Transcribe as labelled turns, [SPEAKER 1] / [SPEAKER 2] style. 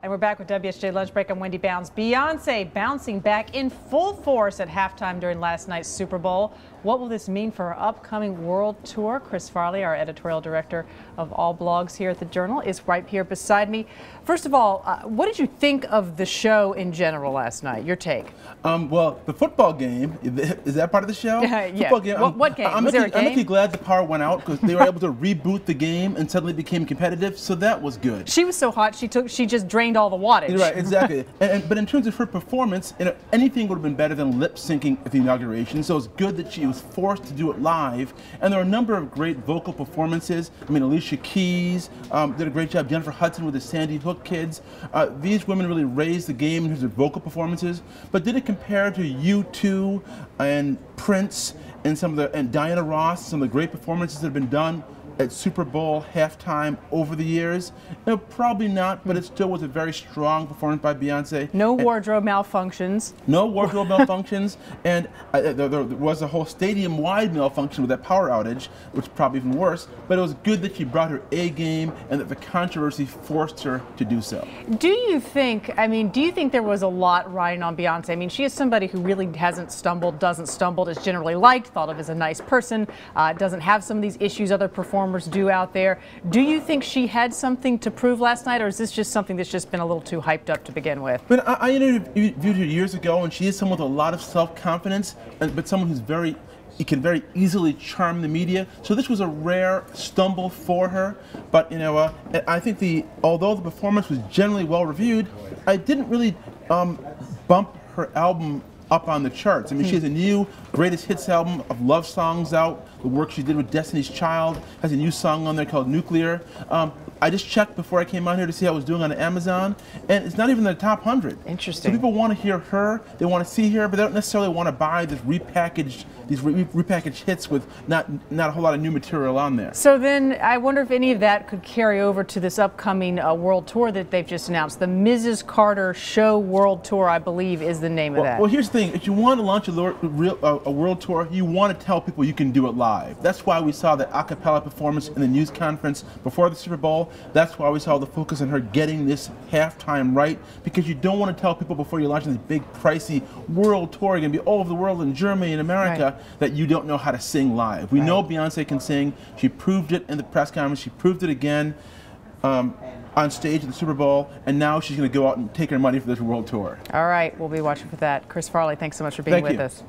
[SPEAKER 1] And we're back with WSJ Lunch Break. I'm Wendy Bounds. Beyonce bouncing back in full force at halftime during last night's Super Bowl. What will this mean for her upcoming world tour? Chris Farley, our editorial director of all blogs here at the Journal, is right here beside me. First of all, what did you think of the show in general last night? Your take?
[SPEAKER 2] Well, the football game, is that part of the show?
[SPEAKER 1] Yeah.
[SPEAKER 2] Football game.
[SPEAKER 1] What game?
[SPEAKER 2] I'm actually glad the power went out because they were able to reboot the game and suddenly became competitive, so that was good.
[SPEAKER 1] She was so hot, she just drained all the wattage.
[SPEAKER 2] Right, exactly. But in terms of her performance, anything would have been better than lip syncing at the inauguration, so it's good that she was forced to do it live. And there were a number of great vocal performances. I mean, Alicia Keys did a great job. Jennifer Hudson with the Sandy Hook kids. These women really raised the game in terms of vocal performances. But did it compare to U2 and Prince and Diana Ross, some of the great performances that have been done at Super Bowl halftime over the years? No, probably not, but it still was a very strong performance by Beyonce.
[SPEAKER 1] No wardrobe malfunctions.
[SPEAKER 2] No wardrobe malfunctions, and there was a whole stadium-wide malfunction with that power outage, which is probably even worse, but it was good that she brought her A game and that the controversy forced her to do so.
[SPEAKER 1] Do you think there was a lot riding on Beyonce? I mean, she is somebody who really hasn't stumbled, doesn't stumble, is generally liked, thought of as a nice person, doesn't have some of these issues other performers do out there. Do you think she had something to prove last night, or is this just something that's just been a little too hyped up to begin with?
[SPEAKER 2] But I interviewed her years ago, and she is someone with a lot of self-confidence, but someone who's can very easily charm the media. So this was a rare stumble for her. But I think although the performance was generally well reviewed, I didn't really bump her album up on the charts. I mean, she has a new greatest hits album of love songs out. The work she did with Destiny's Child has a new song on there called Nuclear. I just checked before I came out here to see how it was doing on Amazon, and it's not even in the top 100.
[SPEAKER 1] Interesting.
[SPEAKER 2] So people want to hear her, they want to see her, but they don't necessarily want to buy these repackaged hits with not a whole lot of new material on there.
[SPEAKER 1] So then I wonder if any of that could carry over to this upcoming world tour that they've just announced. The Mrs. Carter Show World Tour, I believe, is the name of that.
[SPEAKER 2] Well, here's the thing. If you want to launch a world tour, you want to tell people you can do it live. That's why we saw the a cappella performance in the news conference before the Super Bowl. That's why we saw the focus on her getting this halftime right, because you don't want to tell people before you're launching this big, pricey world tour, you're going to be all over the world in Germany and America, that you don't know how to sing live. We know Beyonce can sing. She proved it in the press conference. She proved it again on stage at the Super Bowl, and now she's going to go out and take her money for this world tour.
[SPEAKER 1] All right, we'll be watching for that. Chris Farley, thanks so much for being with us.